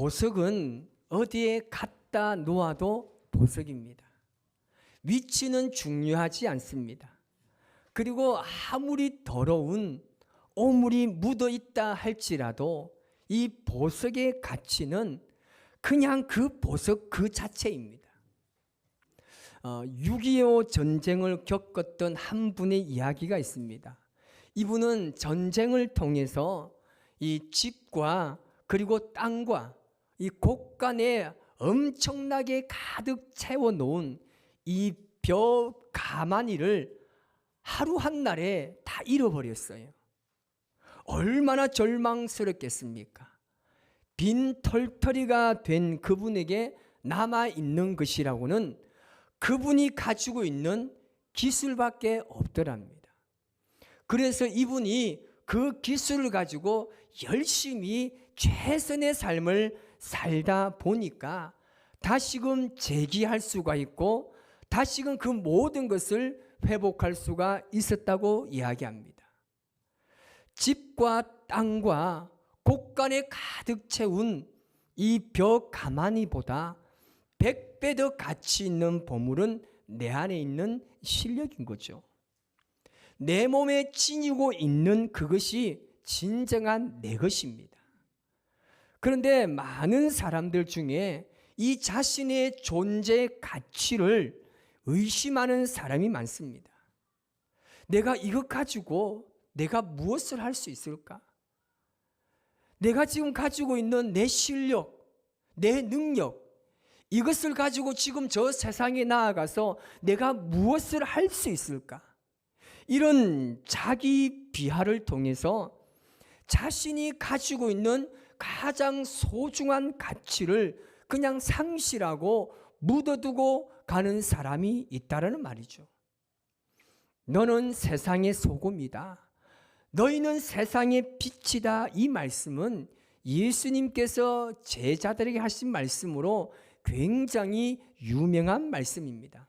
보석은 어디에 갖다 놓아도 보석입니다. 위치는 중요하지 않습니다. 그리고 아무리 더러운 오물이 묻어 있다 할지라도 이 보석의 가치는 그냥 그 보석 그 자체입니다. 6.25 전쟁을 겪었던 한 분의 이야기가 있습니다. 이분은 전쟁을 통해서 이 집과 그리고 땅과 이 곳간에 엄청나게 가득 채워놓은 이 벼 가마니를 하루 한날에 다 잃어버렸어요. 얼마나 절망스럽겠습니까? 빈 털터리가 된 그분에게 남아있는 것이라고는 그분이 가지고 있는 기술밖에 없더랍니다. 그래서 이분이 그 기술을 가지고 열심히 최선의 삶을 살다 보니까 다시금 재기할 수가 있고 다시금 그 모든 것을 회복할 수가 있었다고 이야기합니다. 집과 땅과 곳간에 가득 채운 이 벼 가마니보다 100배 더 가치 있는 보물은 내 안에 있는 실력인 거죠. 내 몸에 지니고 있는 그것이 진정한 내 것입니다. 그런데 많은 사람들 중에 이 자신의 존재의 가치를 의심하는 사람이 많습니다. 내가 이것 가지고 내가 무엇을 할 수 있을까? 내가 지금 가지고 있는 내 실력, 내 능력, 이것을 가지고 지금 저 세상에 나아가서 내가 무엇을 할 수 있을까? 이런 자기 비하를 통해서 자신이 가지고 있는 가장 소중한 가치를 그냥 상실하고 묻어두고 가는 사람이 있다라는 말이죠. 너는 세상의 소금이다. 너희는 세상의 빛이다. 이 말씀은 예수님께서 제자들에게 하신 말씀으로 굉장히 유명한 말씀입니다.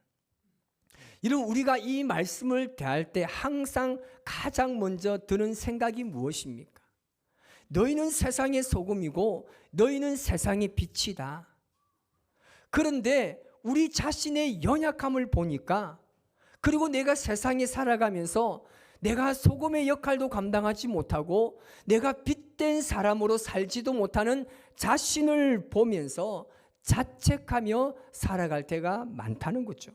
이런 우리가 이 말씀을 대할 때 항상 가장 먼저 드는 생각이 무엇입니까? 너희는 세상의 소금이고 너희는 세상의 빛이다. 그런데 우리 자신의 연약함을 보니까 그리고 내가 세상에 살아가면서 내가 소금의 역할도 감당하지 못하고 내가 빛된 사람으로 살지도 못하는 자신을 보면서 자책하며 살아갈 때가 많다는 거죠.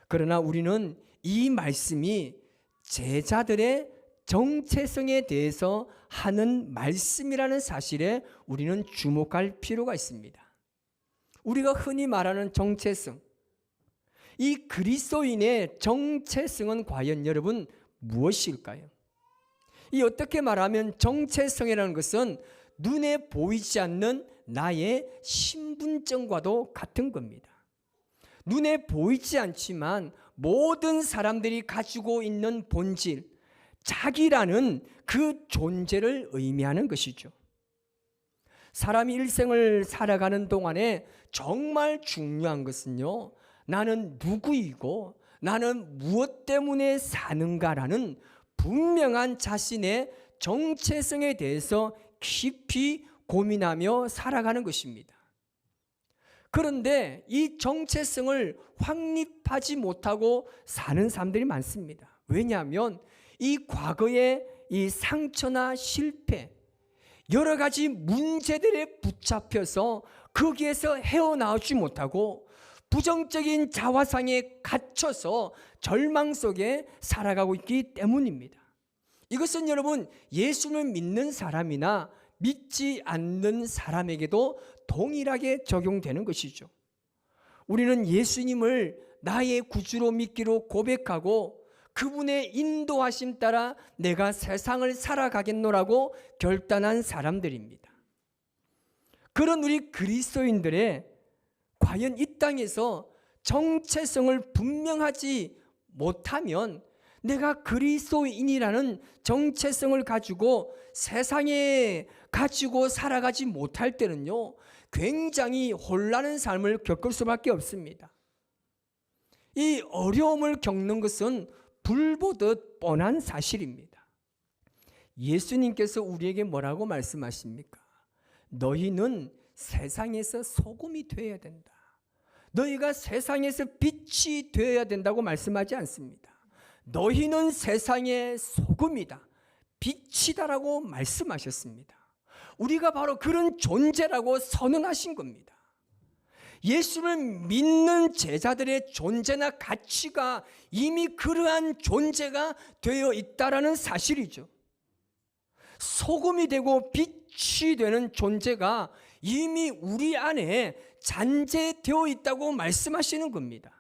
그러나 우리는 이 말씀이 제자들의 정체성에 대해서 하는 말씀이라는 사실에 우리는 주목할 필요가 있습니다. 우리가 흔히 말하는 정체성, 이 그리스도인의 정체성은 과연 여러분 무엇일까요? 이 어떻게 말하면 정체성이라는 것은 눈에 보이지 않는 나의 신분증과도 같은 겁니다. 눈에 보이지 않지만 모든 사람들이 가지고 있는 본질, 자기라는 그 존재를 의미하는 것이죠. 사람이 일생을 살아가는 동안에 정말 중요한 것은요, 나는 누구이고 나는 무엇 때문에 사는가라는 분명한 자신의 정체성에 대해서 깊이 고민하며 살아가는 것입니다. 그런데 이 정체성을 확립하지 못하고 사는 사람들이 많습니다. 왜냐하면 이 과거의 이 상처나 실패, 여러 가지 문제들에 붙잡혀서 거기에서 헤어나오지 못하고 부정적인 자화상에 갇혀서 절망 속에 살아가고 있기 때문입니다. 이것은 여러분 예수를 믿는 사람이나 믿지 않는 사람에게도 동일하게 적용되는 것이죠. 우리는 예수님을 나의 구주로 믿기로 고백하고 그분의 인도하심 따라 내가 세상을 살아가겠노라고 결단한 사람들입니다. 그런 우리 그리스도인들의 과연 이 땅에서 정체성을 분명하지 못하면 내가 그리스도인이라는 정체성을 가지고 세상에 가지고 살아가지 못할 때는요, 굉장히 혼란한 삶을 겪을 수밖에 없습니다. 이 어려움을 겪는 것은 불보듯 뻔한 사실입니다. 예수님께서 우리에게 뭐라고 말씀하십니까? 너희는 세상에서 소금이 되어야 된다. 너희가 세상에서 빛이 되어야 된다고 말씀하지 않습니다. 너희는 세상의 소금이다, 빛이다라고 말씀하셨습니다. 우리가 바로 그런 존재라고 선언하신 겁니다. 예수를 믿는 제자들의 존재나 가치가 이미 그러한 존재가 되어 있다라는 사실이죠. 소금이 되고 빛이 되는 존재가 이미 우리 안에 잔재되어 있다고 말씀하시는 겁니다.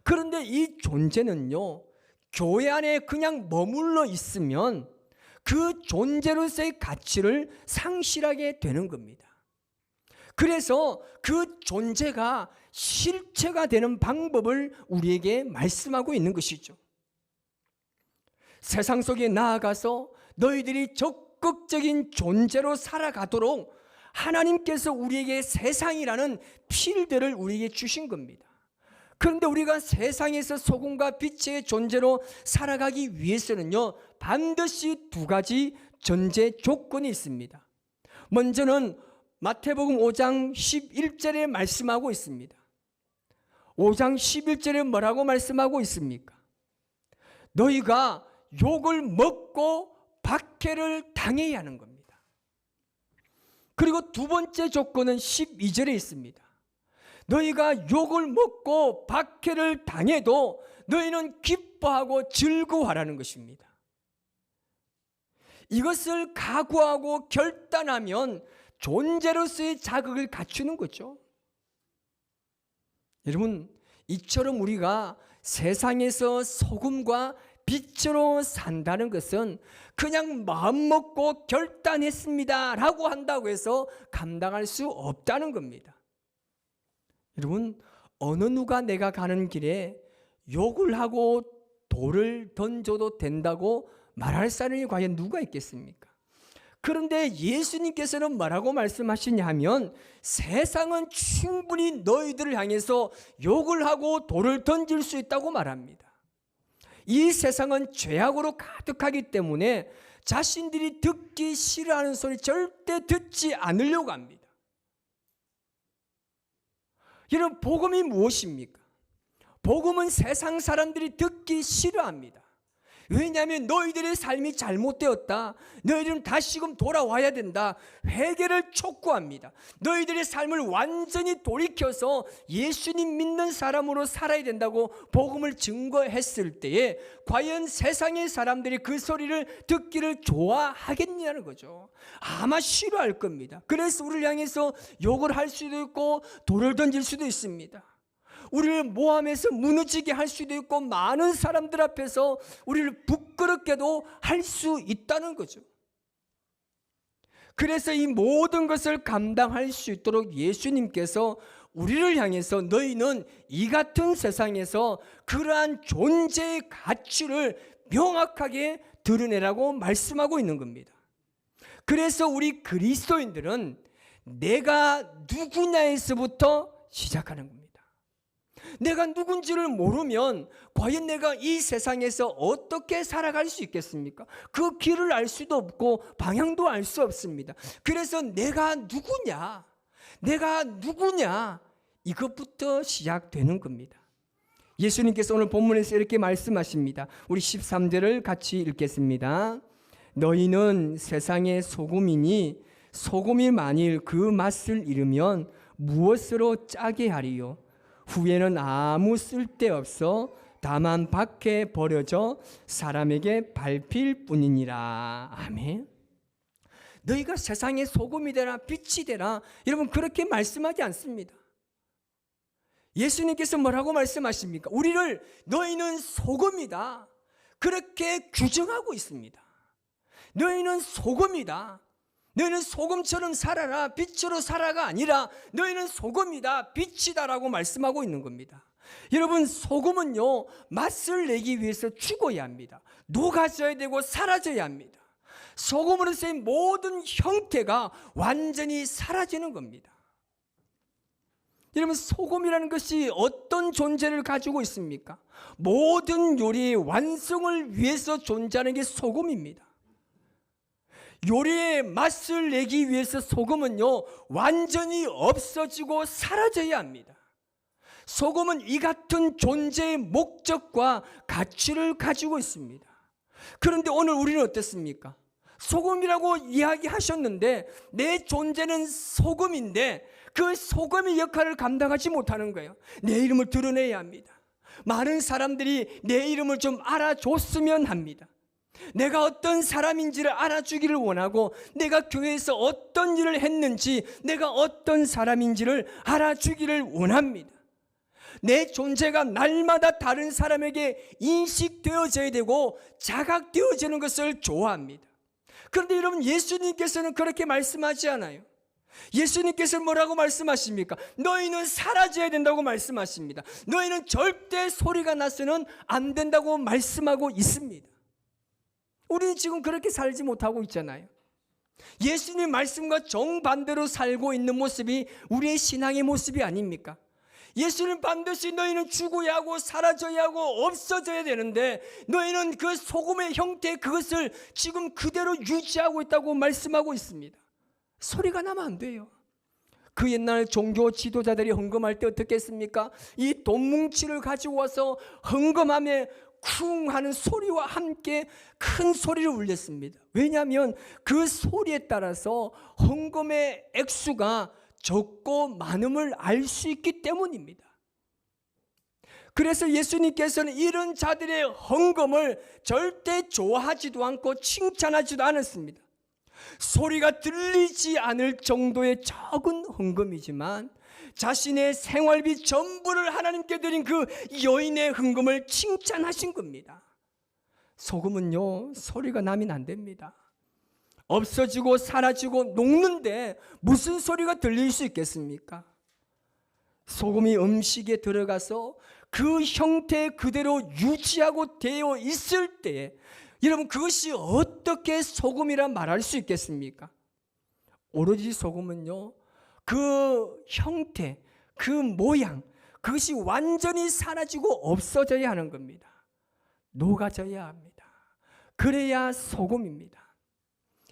그런데 이 존재는요, 교회 안에 그냥 머물러 있으면 그 존재로서의 가치를 상실하게 되는 겁니다. 그래서 그 존재가 실체가 되는 방법을 우리에게 말씀하고 있는 것이죠. 세상 속에 나아가서 너희들이 적극적인 존재로 살아가도록 하나님께서 우리에게 세상이라는 필드를 우리에게 주신 겁니다. 그런데 우리가 세상에서 소금과 빛의 존재로 살아가기 위해서는요, 반드시 두 가지 전제 조건이 있습니다. 먼저는 마태복음 5장 11절에 말씀하고 있습니다. 5장 11절에 뭐라고 말씀하고 있습니까? 너희가 욕을 먹고 박해를 당해야 하는 겁니다. 그리고 두 번째 조건은 12절에 있습니다. 너희가 욕을 먹고 박해를 당해도 너희는 기뻐하고 즐거워하라는 것입니다. 이것을 각오하고 결단하면 존재로서의 자격을 갖추는 거죠. 여러분, 이처럼 우리가 세상에서 소금과 빛으로 산다는 것은 그냥 마음먹고 결단했습니다 라고 한다고 해서 감당할 수 없다는 겁니다. 여러분, 어느 누가 내가 가는 길에 욕을 하고 돌을 던져도 된다고 말할 사람이 과연 누가 있겠습니까? 그런데 예수님께서는 뭐라고 말씀하시냐 하면 세상은 충분히 너희들을 향해서 욕을 하고 돌을 던질 수 있다고 말합니다. 이 세상은 죄악으로 가득하기 때문에 자신들이 듣기 싫어하는 소리 절대 듣지 않으려고 합니다. 여러분, 복음이 무엇입니까? 복음은 세상 사람들이 듣기 싫어합니다. 왜냐하면 너희들의 삶이 잘못되었다, 너희들은 다시금 돌아와야 된다, 회개를 촉구합니다. 너희들의 삶을 완전히 돌이켜서 예수님 믿는 사람으로 살아야 된다고 복음을 증거했을 때에 과연 세상의 사람들이 그 소리를 듣기를 좋아하겠냐는 거죠. 아마 싫어할 겁니다. 그래서 우리를 향해서 욕을 할 수도 있고 돌을 던질 수도 있습니다. 우리를 모함해서 무너지게 할 수도 있고 많은 사람들 앞에서 우리를 부끄럽게도 할 수 있다는 거죠. 그래서 이 모든 것을 감당할 수 있도록 예수님께서 우리를 향해서 너희는 이 같은 세상에서 그러한 존재의 가치를 명확하게 드러내라고 말씀하고 있는 겁니다. 그래서 우리 그리스도인들은 내가 누구냐에서부터 시작하는 겁니다. 내가 누군지를 모르면 과연 내가 이 세상에서 어떻게 살아갈 수 있겠습니까? 그 길을 알 수도 없고 방향도 알 수 없습니다. 그래서 내가 누구냐, 이것부터 시작되는 겁니다. 예수님께서 오늘 본문에서 이렇게 말씀하십니다. 우리 13절을 같이 읽겠습니다. 너희는 세상의 소금이니 소금이 만일 그 맛을 잃으면 무엇으로 짜게 하리요? 후에는 아무 쓸데없어 다만 밖에 버려져 사람에게 밟힐 뿐이니라. 아멘. 너희가 세상의 소금이 되라 빛이 되라, 여러분 그렇게 말씀하지 않습니다. 예수님께서 뭐라고 말씀하십니까? 우리를 너희는 소금이다 그렇게 규정하고 있습니다. 너희는 소금이다, 너희는 소금처럼 살아라, 빛으로 살아가 아니라 너희는 소금이다, 빛이다라고 말씀하고 있는 겁니다. 여러분, 소금은요 맛을 내기 위해서 죽어야 합니다. 녹아져야 되고 사라져야 합니다. 소금으로서의 모든 형태가 완전히 사라지는 겁니다. 여러분, 소금이라는 것이 어떤 존재를 가지고 있습니까? 모든 요리의 완성을 위해서 존재하는 게 소금입니다. 요리의 맛을 내기 위해서 소금은요, 완전히 없어지고 사라져야 합니다. 소금은 이 같은 존재의 목적과 가치를 가지고 있습니다. 그런데 오늘 우리는 어떻습니까? 소금이라고 이야기하셨는데 내 존재는 소금인데 그 소금의 역할을 감당하지 못하는 거예요. 내 이름을 드러내야 합니다. 많은 사람들이 내 이름을 좀 알아줬으면 합니다. 내가 어떤 사람인지를 알아주기를 원하고 내가 교회에서 어떤 일을 했는지 내가 어떤 사람인지를 알아주기를 원합니다. 내 존재가 날마다 다른 사람에게 인식되어져야 되고 자각되어지는 것을 좋아합니다. 그런데 여러분, 예수님께서는 그렇게 말씀하지 않아요. 예수님께서 뭐라고 말씀하십니까? 너희는 사라져야 된다고 말씀하십니다. 너희는 절대 소리가 나서는 안 된다고 말씀하고 있습니다. 우리는 지금 그렇게 살지 못하고 있잖아요. 예수님 말씀과 정반대로 살고 있는 모습이 우리의 신앙의 모습이 아닙니까? 예수님 반드시 너희는 죽어야 하고 사라져야 하고 없어져야 되는데 너희는 그 소금의 형태 그것을 지금 그대로 유지하고 있다고 말씀하고 있습니다. 소리가 나면 안 돼요. 그 옛날 종교 지도자들이 헌금할 때 어떻게 했습니까? 이 돈뭉치를 가지고 와서 헌금함에 쿵 하는 소리와 함께 큰 소리를 울렸습니다. 왜냐하면 그 소리에 따라서 헌금의 액수가 적고 많음을 알 수 있기 때문입니다. 그래서 예수님께서는 이런 자들의 헌금을 절대 좋아하지도 않고 칭찬하지도 않았습니다. 소리가 들리지 않을 정도의 적은 헌금이지만 자신의 생활비 전부를 하나님께 드린 그 여인의 헌금을 칭찬하신 겁니다. 소금은요, 소리가 나면 안 됩니다. 없어지고 사라지고 녹는데 무슨 소리가 들릴 수 있겠습니까? 소금이 음식에 들어가서 그 형태 그대로 유지하고 되어 있을 때에 여러분, 그것이 어떻게 소금이라 말할 수 있겠습니까? 오로지 소금은요, 그 형태, 그 모양, 그것이 완전히 사라지고 없어져야 하는 겁니다. 녹아져야 합니다. 그래야 소금입니다.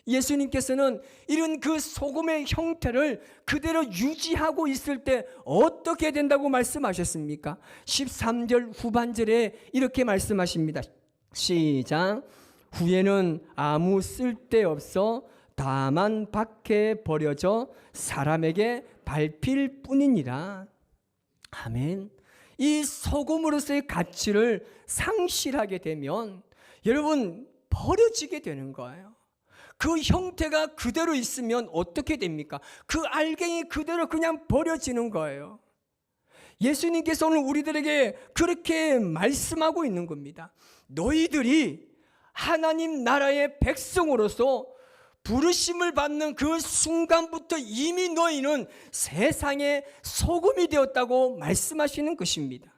예수님께서는 이런 그 소금의 형태를 그대로 유지하고 있을 때 어떻게 된다고 말씀하셨습니까? 13절 후반절에 이렇게 말씀하십니다. 시작. 후에는 아무 쓸데없어 다만 밖에 버려져 사람에게 밟힐 뿐이니라. 아멘. 이 소금으로서의 가치를 상실하게 되면 여러분 버려지게 되는 거예요. 그 형태가 그대로 있으면 어떻게 됩니까? 그 알갱이 그대로 그냥 버려지는 거예요. 예수님께서 오늘 우리들에게 그렇게 말씀하고 있는 겁니다. 너희들이 하나님 나라의 백성으로서 부르심을 받는 그 순간부터 이미 너희는 세상의 소금이 되었다고 말씀하시는 것입니다.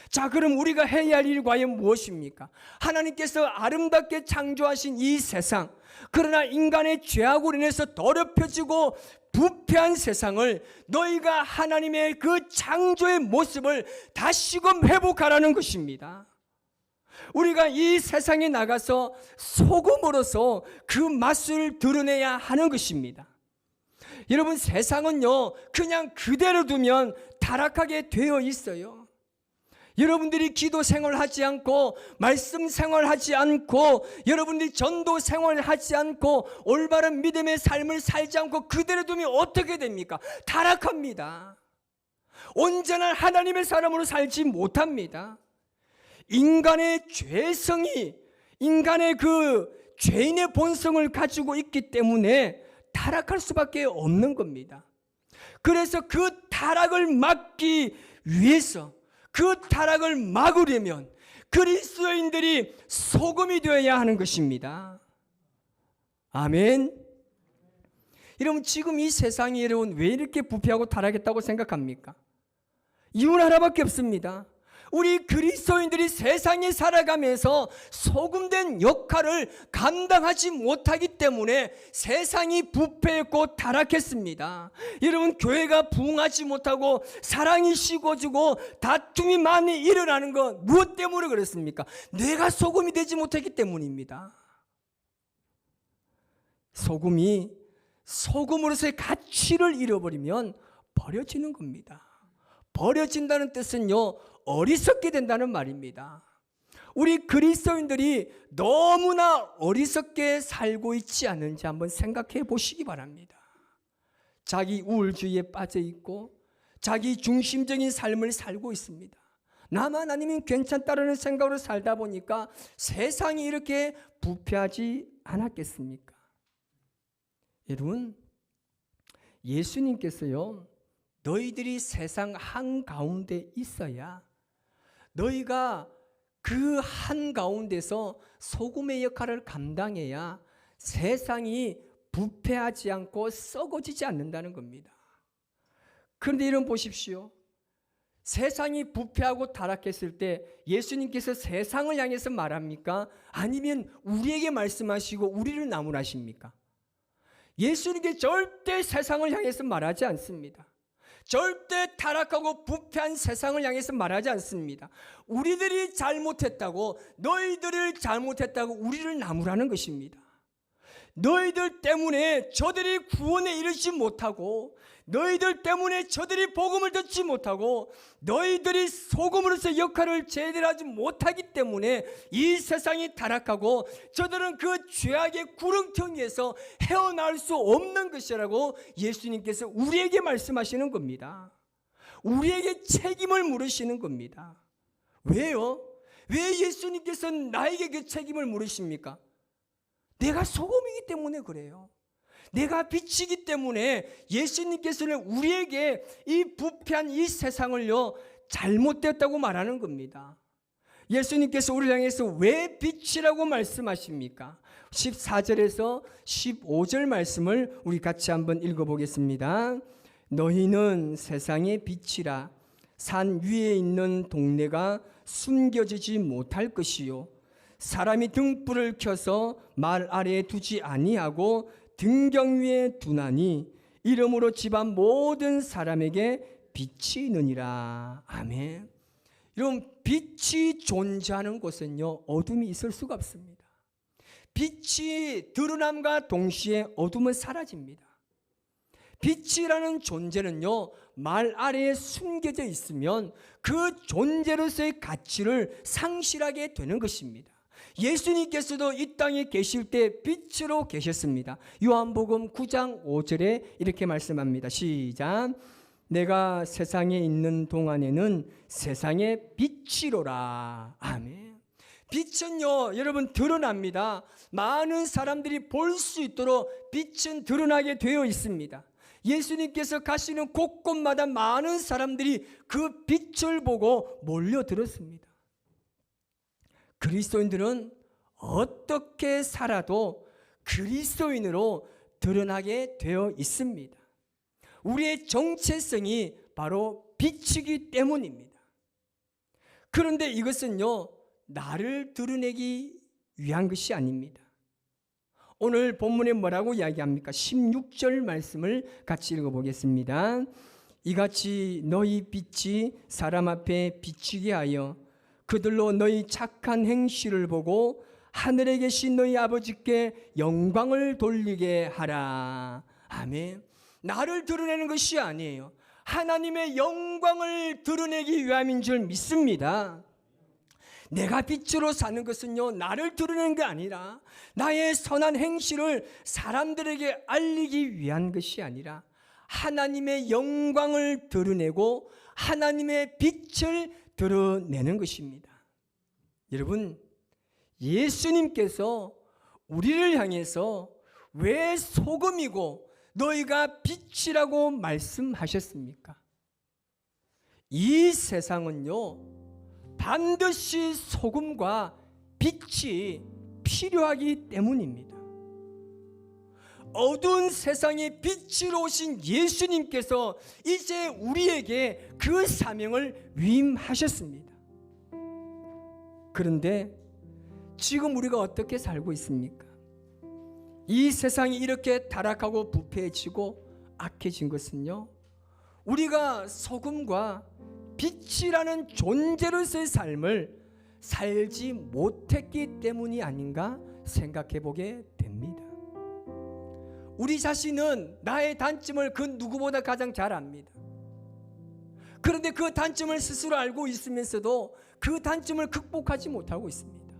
자, 그럼 우리가 해야 할 일이 과연 무엇입니까? 하나님께서 아름답게 창조하신 이 세상, 그러나 인간의 죄악으로 인해서 더럽혀지고 부패한 세상을 너희가 하나님의 그 창조의 모습을 다시금 회복하라는 것입니다. 우리가 이 세상에 나가서 소금으로서 그 맛을 드러내야 하는 것입니다. 여러분, 세상은요 그냥 그대로 두면 타락하게 되어 있어요. 여러분들이 기도 생활하지 않고 말씀 생활하지 않고 여러분들이 전도 생활하지 않고 올바른 믿음의 삶을 살지 않고 그대로 두면 어떻게 됩니까? 타락합니다. 온전한 하나님의 사람으로 살지 못합니다. 인간의 죄성이 인간의 그 죄인의 본성을 가지고 있기 때문에 타락할 수밖에 없는 겁니다. 그래서 그 타락을 막기 위해서 그 타락을 막으려면 그리스도인들이 소금이 되어야 하는 것입니다. 아멘. 여러분, 지금 이 세상이 여러분 왜 이렇게 부패하고 타락했다고 생각합니까? 이유는 하나밖에 없습니다. 우리 그리스도인들이 세상에 살아가면서 소금된 역할을 감당하지 못하기 때문에 세상이 부패했고 타락했습니다. 여러분, 교회가 부흥하지 못하고 사랑이 식어지고 다툼이 많이 일어나는 건 무엇 때문에 그렇습니까? 내가 소금이 되지 못했기 때문입니다. 소금이 소금으로서의 가치를 잃어버리면 버려지는 겁니다. 버려진다는 뜻은요, 어리석게 된다는 말입니다. 우리 그리스도인들이 너무나 어리석게 살고 있지 않은지 한번 생각해 보시기 바랍니다. 자기 우월주의에 빠져 있고 자기 중심적인 삶을 살고 있습니다. 나만 아니면 괜찮다라는 생각으로 살다 보니까 세상이 이렇게 부패하지 않았겠습니까? 여러분, 예수님께서요, 너희들이 세상 한가운데 있어야 너희가 그 한가운데서 소금의 역할을 감당해야 세상이 부패하지 않고 썩어지지 않는다는 겁니다. 그런데 이런 보십시오. 세상이 부패하고 타락했을 때 예수님께서 세상을 향해서 말합니까? 아니면 우리에게 말씀하시고 우리를 나무라십니까? 예수님께 절대 세상을 향해서 말하지 않습니다. 절대 타락하고 부패한 세상을 향해서 말하지 않습니다. 우리들이 잘못했다고, 너희들을 잘못했다고 우리를 나무라는 것입니다. 너희들 때문에 저들이 구원에 이르지 못하고, 너희들 때문에 저들이 복음을 듣지 못하고, 너희들이 소금으로서 역할을 제대로 하지 못하기 때문에 이 세상이 타락하고 저들은 그 죄악의 구렁텅이에서 헤어나올 수 없는 것이라고 예수님께서 우리에게 말씀하시는 겁니다. 우리에게 책임을 물으시는 겁니다. 왜요? 왜 예수님께서 나에게 그 책임을 물으십니까? 내가 소금이기 때문에 그래요. 내가 빛이기 때문에 예수님께서는 우리에게 이 부패한 이 세상을요, 잘못됐다고 말하는 겁니다. 예수님께서 우리를 향해서 왜 빛이라고 말씀하십니까? 14절에서 15절 말씀을 우리 같이 한번 읽어보겠습니다. 너희는 세상의 빛이라. 산 위에 있는 동네가 숨겨지지 못할 것이요, 사람이 등불을 켜서 말 아래에 두지 아니하고 등경 위에 두나니 이러므로 집안 모든 사람에게 빛이 있느니라. 아멘. 여러분, 빛이 존재하는 곳은요, 어둠이 있을 수가 없습니다. 빛이 드러남과 동시에 어둠은 사라집니다. 빛이라는 존재는요, 말 아래에 숨겨져 있으면 그 존재로서의 가치를 상실하게 되는 것입니다. 예수님께서도 이 땅에 계실 때 빛으로 계셨습니다. 요한복음 9장 5절에 이렇게 말씀합니다. 시작. 내가 세상에 있는 동안에는 세상의 빛이로라. 아멘. 빛은요, 여러분, 드러납니다. 많은 사람들이 볼 수 있도록 빛은 드러나게 되어 있습니다. 예수님께서 가시는 곳곳마다 많은 사람들이 그 빛을 보고 몰려들었습니다. 그리스도인들은 어떻게 살아도 그리스도인으로 드러나게 되어 있습니다. 우리의 정체성이 바로 빛이기 때문입니다. 그런데 이것은요, 나를 드러내기 위한 것이 아닙니다. 오늘 본문에 뭐라고 이야기합니까? 16절 말씀을 같이 읽어보겠습니다. 이같이 너희 빛이 사람 앞에 비치게 하여 그들로 너희 착한 행실을 보고 하늘에 계신 너희 아버지께 영광을 돌리게 하라. 아멘. 나를 드러내는 것이 아니에요. 하나님의 영광을 드러내기 위함인 줄 믿습니다. 내가 빛으로 사는 것은요, 나를 드러내는 게 아니라 나의 선한 행실을 사람들에게 알리기 위한 것이 아니라 하나님의 영광을 드러내고 하나님의 빛을 드러내는 것입니다. 여러분, 예수님께서 우리를 향해서 왜 소금이고 너희가 빛이라고 말씀하셨습니까? 이 세상은요, 반드시 소금과 빛이 필요하기 때문입니다. 어두운 세상에 빛으로 오신 예수님께서 이제 우리에게 그 사명을 위임하셨습니다. 그런데 지금 우리가 어떻게 살고 있습니까? 이 세상이 이렇게 타락하고 부패해지고 악해진 것은요, 우리가 소금과 빛이라는 존재로서의 삶을 살지 못했기 때문이 아닌가 생각해 보게 됩니다. 우리 자신은 나의 단점을 그 누구보다 가장 잘 압니다. 그런데 그 단점을 스스로 알고 있으면서도 그 단점을 극복하지 못하고 있습니다.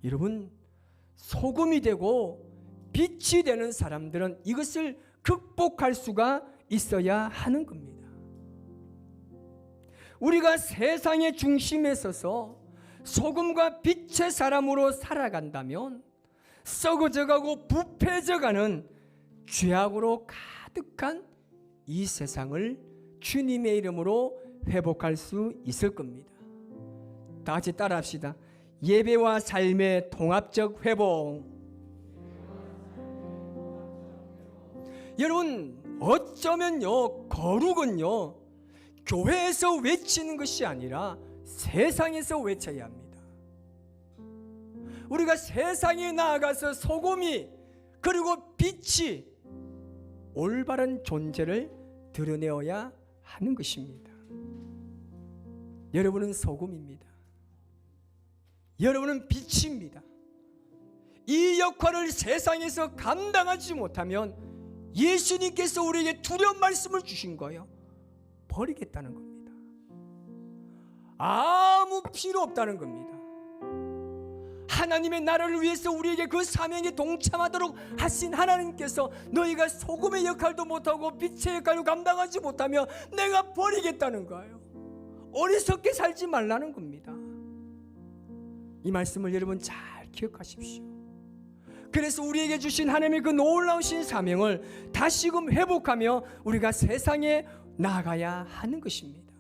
여러분, 소금이 되고 빛이 되는 사람들은 이것을 극복할 수가 있어야 하는 겁니다. 우리가 세상의 중심에 서서 소금과 빛의 사람으로 살아간다면 썩어져가고 부패져가는 죄악으로 가득한 이 세상을 주님의 이름으로 회복할 수 있을 겁니다. 다 같이 따라합시다. 예배와 삶의 통합적 회복. 여러분, 어쩌면요, 거룩은요, 교회에서 외치는 것이 아니라 세상에서 외쳐야 합니다. 우리가 세상에 나아가서 소금이 그리고 빛이 올바른 존재를 드러내어야 하는 것입니다. 여러분은 소금입니다. 여러분은 빛입니다. 이 역할을 세상에서 감당하지 못하면 예수님께서 우리에게 두려운 말씀을 주신 거예요. 버리겠다는 겁니다. 아무 필요 없다는 겁니다. 하나님의 나라를 위해서 우리에게 그 사명에 동참하도록 하신 하나님께서 너희가 소금의 역할도 못하고 빛의 역할도 감당하지 못하며 내가 버리겠다는 거예요. 어리석게 살지 말라는 겁니다. 이 말씀을 여러분 잘 기억하십시오. 그래서 우리에게 주신 하나님의 그 놀라우신 사명을 다시금 회복하며 우리가 세상에 나아가야 하는 것입니다.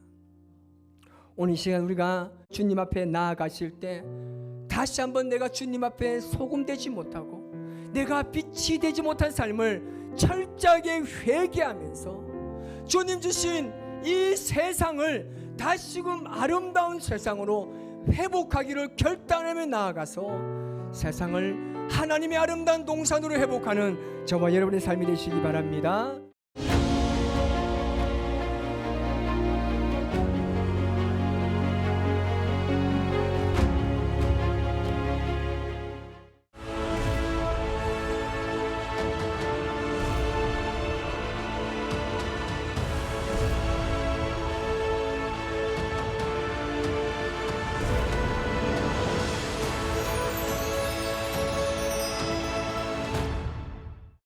오늘 이 시간 우리가 주님 앞에 나아가실 때 다시 한번 내가 주님 앞에 소금 되지 못하고 내가 빛이 되지 못한 삶을 철저하게 회개하면서 주님 주신 이 세상을 다시금 아름다운 세상으로 회복하기를 결단하며 나아가서 세상을 하나님의 아름다운 동산으로 회복하는 저와 여러분의 삶이 되시기 바랍니다.